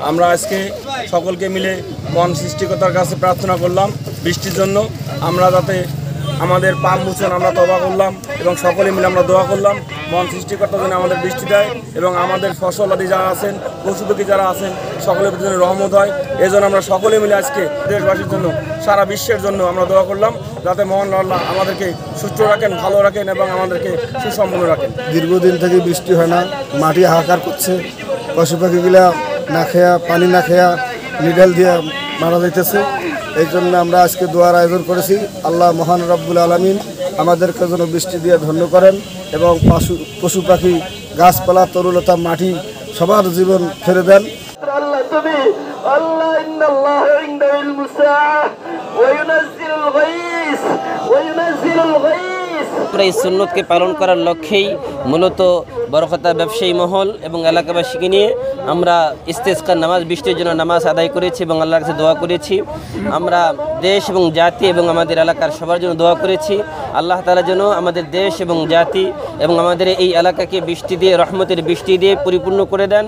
আমরা আজকে সকলকে মিলে মহান সৃষ্টিকর্তার কাছে প্রার্থনা করলাম বৃষ্টির জন্য। আমরা যাতে আমাদের পাপ মোচন আমরা তওবা করলাম এবং সকলে মিলে আমরা দোয়া করলাম মহান সৃষ্টিকর্তা যেন আমাদের বৃষ্টি দেয় এবং আমাদের ফসল আদি যারা আছেন, পশুপক্ষী যারা আছেন, সকলের জন্য রহমত হয়। এই জন্য আমরা সকলে মিলে আজকে দেশবাসীর জন্য, সারা বিশ্বের জন্য আমরা দোয়া করলাম যাতে মহান আল্লাহ আমাদেরকে সুস্থ রাখেন, ভালো রাখেন এবং আমাদেরকে সুসম্পন্ন রাখেন। দীর্ঘদিন থেকে বৃষ্টি হয় না, মাটি হাহাকার করছে, পশু পাখিগুলা না খেয়া, পানি না খেয়া নিডাল দিয়ে মারা যাইতেছে। এই জন্য আমরা আজকে দোয়ার আয়োজন করেছি। আল্লাহ মহান রব্বুল আলামিন আমাদেরকে যেন বৃষ্টি দিয়ে ধন্য করেন এবং পশু পাখি, গাছপালা, তরুলতা, মাটি সবার জীবন ফিরে দেন। আমরা এই সুন্নতকে পালন করার লক্ষ্যেই মূলত বরকতা ব্যবসায়ী মহল এবং এলাকাবাসীকে নিয়ে আমরা ইস্তেসকার নামাজ, বৃষ্টির জন্য নামাজ আদায় করেছি এবং আল্লাহর কাছে দোয়া করেছি। আমরা দেশ এবং জাতি এবং আমাদের এলাকার সবার জন্য দোয়া করেছি। আল্লাহ তাআলা যেন আমাদের দেশ এবং জাতি এবং আমাদের এই এলাকাকে বৃষ্টি দিয়ে, রহমতের বৃষ্টি দিয়ে পরিপূর্ণ করে দেন।